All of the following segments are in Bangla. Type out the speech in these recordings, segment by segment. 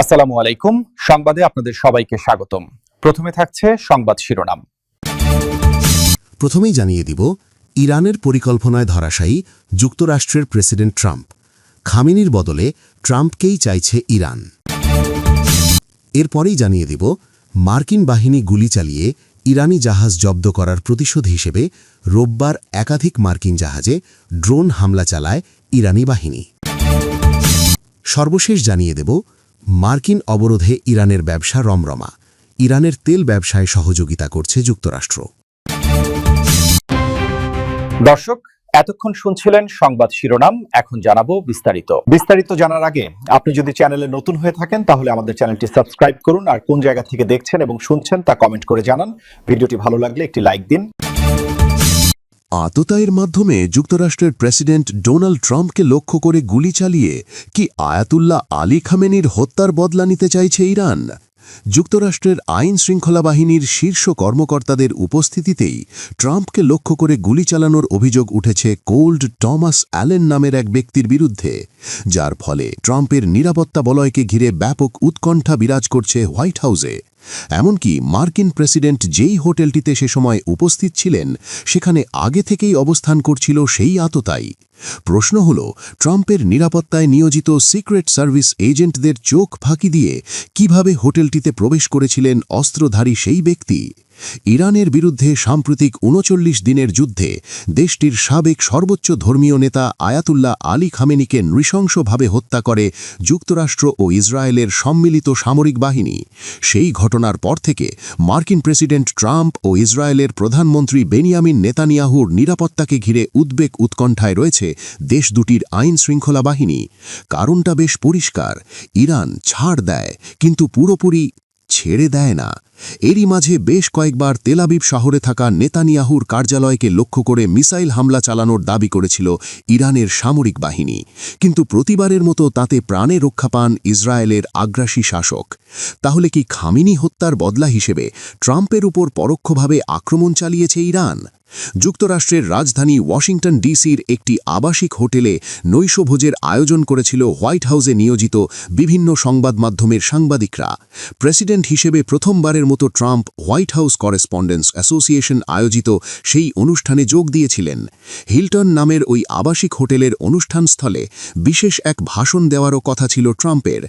আসসালামু আলাইকুম। সংবাদে আপনাদের সবাইকে স্বাগতম। প্রথমে থাকছে সংবাদ শিরোনাম। প্রথমেই জানিয়ে দিব, ইরানের পরিকল্পনায় ধরাশায়ী যুক্তরাষ্ট্রের প্রেসিডেন্ট ট্রাম্প। খামেনির বদলে ট্রাম্পকেই চাইছে ইরান। এরপরেই জানিয়ে দিব, মার্কিন বাহিনী গুলি চালিয়ে ইরানি জাহাজ জব্দ করার প্রতিশোধ হিসেবে রোববার একাধিক মার্কিন জাহাজে ড্রোন হামলা চালায় ইরানি বাহিনী। সর্বশেষ জানিয়ে দেব, মার্কিন অবরোধে ইরানের ব্যবসা রমরমা। ইরানের তেল ব্যবসায় সহযোগিতা করছে যুক্তরাষ্ট্র। দর্শক, এতক্ষণ শুনছিলেন সংবাদ শিরোনাম। এখন জানাবো বিস্তারিত জানার আগে আপনি যদি চ্যানেলে নতুন হয়ে থাকেন তাহলে আমাদের চ্যানেলটি সাবস্ক্রাইব করুন, আর কোন জায়গা থেকে দেখছেন এবং শুনছেন তা কমেন্ট করে জানান। ভিডিওটি ভালো লাগলে একটি লাইক দিন। আততায়ীর মাধ্যমে যুক্তরাষ্ট্রের প্রেসিডেন্ট ডোনাল্ড ট্রাম্পকে লক্ষ্য করে গুলি চালিয়ে কি আয়াতুল্লাহ আলী খামেনির হত্যার বদলা নিতে চাইছে ইরান? যুক্তরাষ্ট্রের আইন শৃঙ্খলা বাহিনীর শীর্ষ কর্মকর্তাদের উপস্থিতিতেই ট্রাম্পকে লক্ষ্য করে গুলি চালানোর অভিযোগ উঠেছে কোল্ড টমাস অ্যালেন নামের এক ব্যক্তির বিরুদ্ধে, যার ফলে ট্রাম্পের নিরাপত্তা বলয়কে ঘিরে ব্যাপক উৎকণ্ঠা বিরাজ করছে হোয়াইট হাউসে। এমনকি মার্কিন প্রেসিডেন্ট যেই হোটেলটিতে সে সময় উপস্থিত ছিলেন সেখানে আগে থেকেই অবস্থান করছিল সেই আততায়ী। প্রশ্ন হল, ট্রাম্পের নিরাপত্তায় নিয়োজিত সিক্রেট সার্ভিস এজেন্টদের চোখ ফাঁকি দিয়ে কিভাবে হোটেলটিতে প্রবেশ করেছিলেন অস্ত্রধারী সেই ব্যক্তি? ইরানের বিরুদ্ধে সাম্প্রতিক ৩৯ দিনের যুদ্ধে দেশটির সাবেক সর্বোচ্চ ধর্মীয় নেতা আয়াতুল্লাহ আলী খামেনিকে নৃশংসভাবে হত্যা করে যুক্তরাষ্ট্র ও ইসরায়েলের সম্মিলিত সামরিক বাহিনী। সেই ঘটনার পর থেকে মার্কিন প্রেসিডেন্ট ট্রাম্প ও ইসরায়েলের প্রধানমন্ত্রী বেনিয়ামিন নেতানিয়াহুর নিরাপত্তাকে ঘিরে উদ্বেগ উৎকণ্ঠায় রয়েছে দেশ দুটির আইন শৃঙ্খলা বাহিনী। কারণটা বেশ পরিষ্কার, ইরান ছাড় দেয় কিন্তু পুরোপুরি ছেড়ে দেয় না। এরই মাঝে বেশ কয়েকবার তেল আবিব শহরে থাকা নেতানিয়াহুর কার্যালয়কে লক্ষ্য করে মিসাইল হামলা চালানোর দাবি করেছিল ইরানের সামরিক বাহিনী, কিন্তু প্রতিবারের মতো তাতে প্রাণে রক্ষা পান ইসরায়েলের আগ্রাসী শাসক। তাহলে কি খামেনি হত্যার বদলা হিসেবে ট্রাম্পের উপর পরোক্ষভাবে আক্রমণ চালিয়েছে ইরান? যুক্তরাষ্ট্রের রাজধানী ওয়াশিংটন ডিসির একটি আবাসিক হোটেলে নৈশভোজের আয়োজন করেছিল হোয়াইট হাউসে নিয়োজিত বিভিন্ন সংবাদ মাধ্যমের সাংবাদিকরা। প্রেসিডেন্ট হিসেবে প্রথমবারের মতো Trump white house correspondence association আয়োজিত সেই অনুষ্ঠানে যোগ দিয়েছিলেন। হিলটন নামের ওই আবাসিক হোটেলের অনুষ্ঠানস্থলে বিশেষ এক ভাষণ দেওয়ারও কথা ছিল ট্রাম্পের।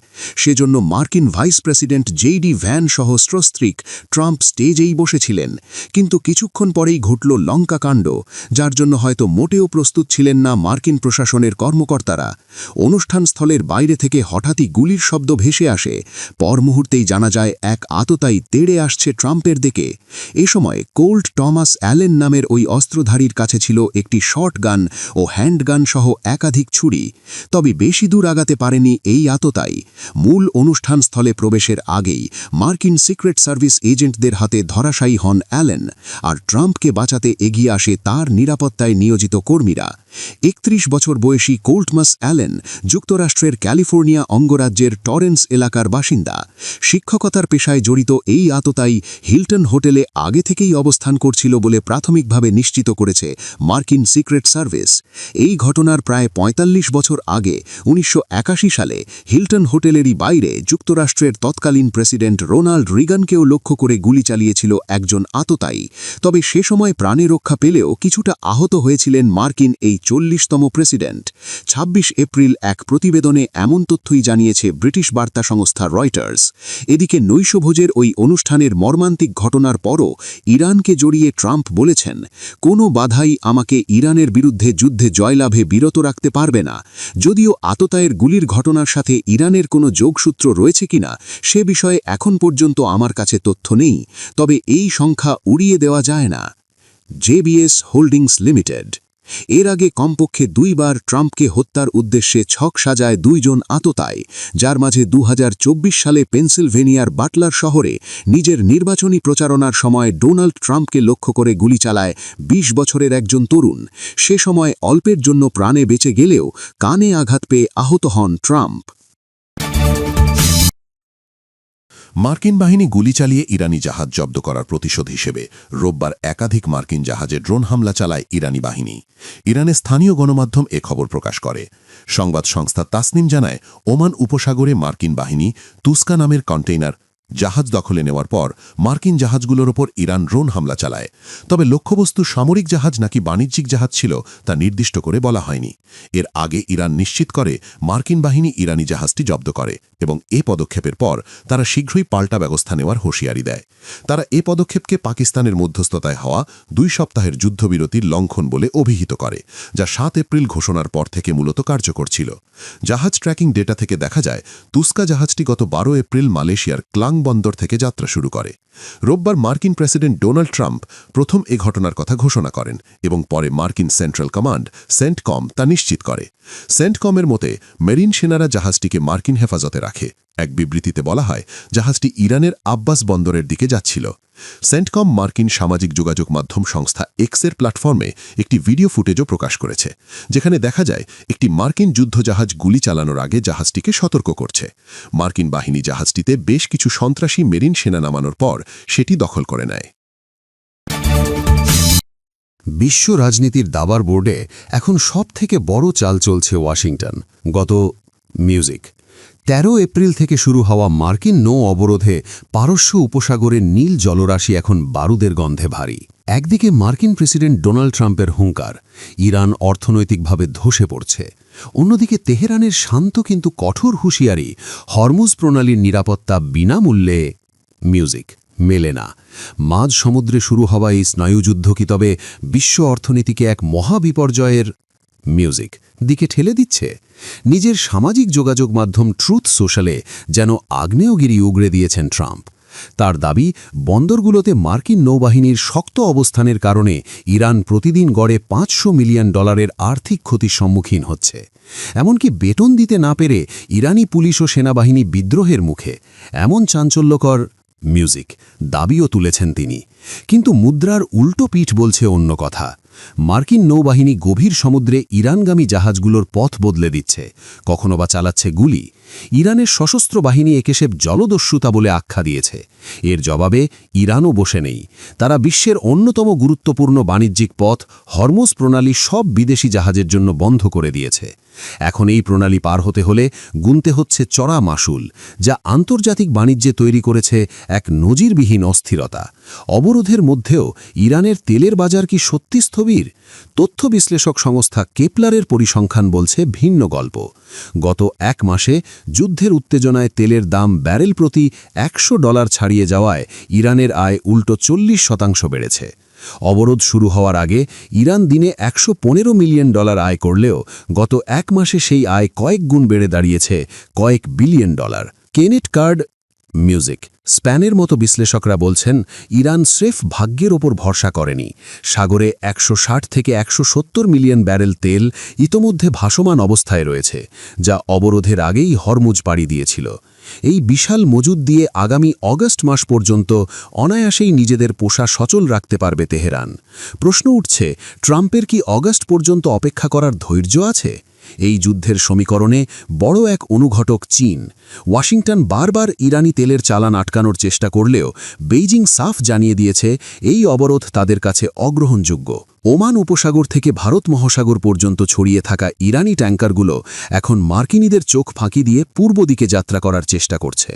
সেজন্য মার্কিন ভাইস প্রেসিডেন্ট জেডি ভ্যান সহ স্ত্রীক ট্রাম্প স্টেজেই বসেছিলেন। কিন্তু কিছুক্ষণ পরেই ঘটল লঙ্কাকাণ্ড, যার জন্য হয়তো মোটেও প্রস্তুত ছিলেন না মার্কিন প্রশাসনের কর্মকর্তারা। অনুষ্ঠানস্থলের বাইরে থেকে হঠাৎই গুলির শব্দ ভেসে আসে। পর মুহূর্তেই জানা যায় এক আততায়ী তেড়ে আসছে ট্রাম্পের দিকে। এ সময় কোল্ড টমাস অ্যালেন নামের ওই অস্ত্রধারীর কাছে ছিল একটি শর্টগান ও হ্যান্ডগান সহ একাধিক ছুরি। তবে বেশি দূর আগাতে পারেনি এই আততায়ী। মূল অনুষ্ঠানস্থলে প্রবেশের আগেই মার্কিন সিক্রেট সার্ভিস এজেন্টদের হাতে ধরাশায়ী হন অ্যালেন, আর ট্রাম্পকে বাঁচাতে এগিয়ে আসে তার নিরাপত্তায় নিয়োজিত কর্মীরা। ৩১ বছর বয়সী কোল্টমাস অ্যালেন যুক্তরাষ্ট্রের ক্যালিফোর্নিয়া অঙ্গরাজ্যের টরেন্স এলাকার বাসিন্দা। শিক্ষকতার পেশায় জড়িত এই আততায়ী হিলটন হোটেলে আগে থেকেই অবস্থান করছিল বলে প্রাথমিকভাবে নিশ্চিত করেছে মার্কিন সিক্রেট সার্ভিস। এই ঘটনার প্রায় ৪৫ বছর আগে ১৯৮১ সালে হিলটন হোটেলেরই বাইরে যুক্তরাষ্ট্রের তৎকালীন প্রেসিডেন্ট রোনাল্ড রিগানকেও লক্ষ্য করে গুলি চালিয়েছিল একজন আততায়ী। তবে সে সময় প্রাণে রক্ষা পেলেও কিছুটা আহত হয়েছিলেন মার্কিন এই ৪০তম প্রেসিডেন্ট। ২৬ এপ্রিল এক প্রতিবেদনে এমন তথ্যই জানিয়েছে ব্রিটিশ বার্তা সংস্থা রয়টার্স। এদিকে নৈশভোজের ওই অনুষ্ঠানের মর্মান্তিক ঘটনার পরও ইরানকে জড়িয়ে ট্রাম্প বলেছেন, কোনো বাধাই আমাকে ইরানের বিরুদ্ধে যুদ্ধে জয়লাভে বিরত রাখতে পারবে না। যদিও আততায়ের গুলির ঘটনার সাথে ইরানের কোনো যোগসূত্র রয়েছে কিনা সে বিষয়ে এখন পর্যন্ত আমার কাছে তথ্য নেই, তবে এই সংখ্যা উড়িয়ে দেওয়া যায় না। জেবিএস হোল্ডিংস লিমিটেড এর আগে কমপক্ষে ২ বার ট্রাম্পকে হত্যার উদ্দেশ্যে ছক সাজায় ২ জন আততায়ী, যার মাঝে ২০২৪ সালে পেনসিলভেনিয়ার বাটলার শহরে নিজের নির্বাচনী প্রচারণার সময় ডোনাল্ড ট্রাম্পকে লক্ষ্য করে গুলি চালায় ২০ বছরের একজন তরুণ। সে সময় অল্পের জন্য প্রাণে বেঁচে গেলেও কানে আঘাত পেয়ে আহত হন ট্রাম্প। মার্কিন বাহিনী গুলি চালিয়ে ইরানি জাহাজ জব্দ করার প্রতিশোধ হিসেবে রোববার একাধিক মার্কিন জাহাজে ড্রোন হামলা চালায় ইরানি বাহিনী। ইরানের স্থানীয় গণমাধ্যম এ খবর প্রকাশ করে। সংবাদ সংস্থা তাসনিম জানায়, ওমান উপসাগরে মার্কিন বাহিনী তুস্কা নামের কন্টেইনার জাহাজ দখলে নেওয়ার পর মার্কিন জাহাজগুলোর ওপর ইরান ড্রোন হামলা চালায়। তবে লক্ষ্যবস্তু সামরিক জাহাজ নাকি বাণিজ্যিক জাহাজ ছিল তা নির্দিষ্ট করে বলা হয়নি। এর আগে ইরান নিশ্চিত করে মার্কিন বাহিনী ইরানি জাহাজটি জব্দ করে এবং এ পদক্ষেপের পর তারা শীঘ্রই পাল্টা ব্যবস্থা নেওয়ার হুঁশিয়ারি দেয়। তারা এ পদক্ষেপকে পাকিস্তানের মধ্যস্থতায় হওয়া 2 সপ্তাহের যুদ্ধবিরতির লঙ্ঘন বলে অভিহিত করে, যা 7 এপ্রিল ঘোষণার পর থেকে মূলত কার্যকর ছিল। জাহাজ ট্র্যাকিং ডেটা থেকে দেখা যায়, তুস্কা জাহাজটি গত 12 এপ্রিল মালয়েশিয়ার ক্লাং বন্দর থেকে যাত্রা শুরু করে। রোববার মার্কিন প্রেসিডেন্ট ডোনাল্ড ট্রাম্প প্রথম এ ঘটনার কথা ঘোষণা করেন এবং পরে মার্কিন সেন্ট্রাল কমান্ড সেন্টকম তা নিশ্চিত করে। সেন্টকমের মতে, মেরিন সেনারা জাহাজটিকে মার্কিন হেফাজতে রাখে। এক বিবৃতিতে বলা হয়, জাহাজটি ইরানের আব্বাস বন্দরের দিকে যাচ্ছিল। সেন্টকম মার্কিন সামাজিক যোগাযোগ মাধ্যম সংস্থা এক্সের প্ল্যাটফর্মে একটি ভিডিও ফুটেজও প্রকাশ করেছে, যেখানে দেখা যায় একটি মার্কিন যুদ্ধজাহাজ গুলি চালানোর আগে জাহাজটিকে সতর্ক করছে। মার্কিন বাহিনী জাহাজটিতে বেশ কিছু সন্ত্রাসী মেরিন সেনা নামানোর পর সেটি দখল করে নেয়। বিশ্ব রাজনীতির দাবার বোর্ডে এখন সবথেকে বড় চাল চলছে ওয়াশিংটন। গত মিউজিক 13 এপ্রিল থেকে শুরু হওয়া মার্কিন নৌ অবরোধে পারস্য উপসাগরের নীল জলরাশি এখন বারুদের গন্ধে ভারী। একদিকে মার্কিন প্রেসিডেন্ট ডোনাল্ড ট্রাম্পের হুঙ্কার, ইরান অর্থনৈতিকভাবে ধসে পড়ছে। অন্যদিকে তেহরানের শান্ত কিন্তু কঠোর হুঁশিয়ারি, হরমুজ প্রণালীর নিরাপত্তা বিনামূল্যে মিউজিক মেলে না। মাঝ সমুদ্রে শুরু হওয়া এই স্নায়ুযুদ্ধ কি তবে বিশ্ব অর্থনীতিকে এক মহাবিপর্যয়ের মিউজিক দিকে ঠেলে দিচ্ছে? নিজের সামাজিক যোগাযোগ মাধ্যম ট্রুথ সোশ্যালে যেন আগ্নেয়গিরি উগড়ে দিয়েছেন ট্রাম্প। তার দাবি, বন্দরগুলোতে মার্কিন নৌবাহিনীর শক্ত অবস্থানের কারণে ইরান প্রতিদিন গড়ে $500 মিলিয়ন আর্থিক ক্ষতির সম্মুখীন হচ্ছে। এমনকি বেতন দিতে না পেরে ইরানি পুলিশ ও সেনাবাহিনী বিদ্রোহের মুখে। এমন চাঞ্চল্যকর মিউজিক দাবিও তুলেছেন তিনি। কিন্তু মুদ্রার উল্টো পিঠ বলছে অন্য কথা। মার্কিন নৌবাহিনী গভীর সমুদ্রে ইরানগামী জাহাজগুলোর পথ বদলে দিচ্ছে, কখনো বা চালাচ্ছে গুলি। ইরানের সশস্ত্র বাহিনী একে সে জলদস্যুতা বলে আখ্যা দিয়েছে। এর জবাবে ইরানও বসে নেই। তারা বিশ্বের অন্যতম গুরুত্বপূর্ণ বাণিজ্যিক পথ হরমুজ প্রণালী সব বিদেশি জাহাজের জন্য বন্ধ করে দিয়েছে। এখন এই প্রণালী পার হতে হলে গুনতে হচ্ছে চড়া মাশুল, যা আন্তর্জাতিক বাণিজ্যে তৈরি করেছে এক নজিরবিহীন অস্থিরতা। অবরোধের মধ্যেও ইরানের তেলের বাজার কি সত্যি স্থবির? তথ্য বিশ্লেষক সংস্থা কেপলারের পরিসংখ্যান বলছে ভিন্ন গল্প। গত 1 মাসে যুদ্ধের উত্তেজনায় তেলের দাম ব্যারেল প্রতি $100 ছাড়িয়ে যাওয়ায় ইরানের আয় উল্টো 40% বেড়েছে। অবরোধ শুরু হওয়ার আগে ইরান দিনে $115 মিলিয়ন আয় করলেও গত 1 মাসে সেই আয় কয়েক গুণ বেড়ে দাঁড়িয়েছে কয়েক বিলিয়ন ডলার। কেনেট কার্ড মিউজিক স্প্যানের মতো বিশ্লেষকরা বলছেন, ইরান স্রেফ ভাগ্যের ওপর ভরসা করেনি। সাগরে 160 থেকে 170 মিলিয়ন ব্যারেল তেল ইতোমধ্যে ভাসমান অবস্থায় রয়েছে, যা অবরোধের আগেই হরমুজ পাড়ি দিয়েছিল। এই বিশাল মজুদ দিয়ে আগামী অগস্ট মাস পর্যন্ত অনায়াসেই নিজেদের পোষা সচল রাখতে পারবে তেহরান। প্রশ্ন উঠছে, ট্রাম্পের কি অগস্ট পর্যন্ত অপেক্ষা করার ধৈর্য আছে? এই যুদ্ধের সমীকরণে বড় এক অনুঘটক চীন। ওয়াশিংটন বারবার ইরানি তেলের চালান আটকানোর চেষ্টা করলেও বেইজিং সাফ জানিয়ে দিয়েছে এই অবরোধ তাদের কাছে অগ্রহণযোগ্য। ওমান উপসাগর থেকে ভারত মহাসাগর পর্যন্ত ছড়িয়ে থাকা ইরানি ট্যাঙ্কারগুলো এখন মার্কিনীদের চোখ ফাঁকি দিয়ে পূর্ব দিকে যাত্রা করার চেষ্টা করছে।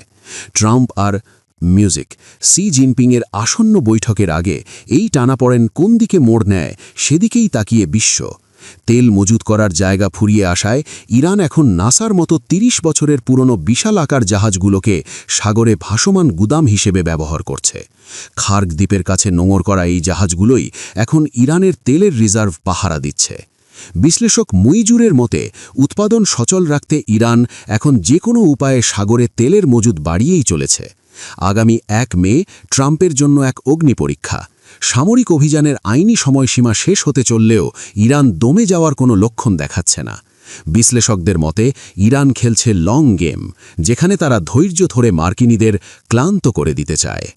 ট্রাম্প আর মিউজিক সি জিনপিংয়ের আসন্ন বৈঠকের আগে এই টানাপড়েন কোন দিকে মোড় নেয় সেদিকেই তাকিয়ে বিশ্ব। তেল মজুত করার জায়গা ফুরিয়ে আসায় ইরান এখন নাসার মতো 30 বছরের পুরনো বিশাল আকার জাহাজগুলোকে সাগরে ভাসমান গুদাম হিসেবে ব্যবহার করছে। খার্গ দ্বীপের কাছে নোঙর করা এই জাহাজগুলোই এখন ইরানের তেলের রিজার্ভ পাহারা দিচ্ছে। বিশ্লেষক মুইজুরের মতে, উৎপাদন সচল রাখতে ইরান এখন যে কোনো উপায়ে সাগরে তেলের মজুদ বাড়িয়েই চলেছে। আগামী 1 মে ট্রাম্পের জন্য এক অগ্নি পরীক্ষা। সামরিক অভিযানের আইনি সময়সীমা শেষ হতে চললেও ইরান দমে যাওয়ার কোনো লক্ষণ দেখাচ্ছে না। বিশ্লেষকদের মতে, ইরান খেলছে লং গেম, যেখানে তারা ধৈর্য ধরে মার্কিনীদের ক্লান্ত করে দিতে চায়।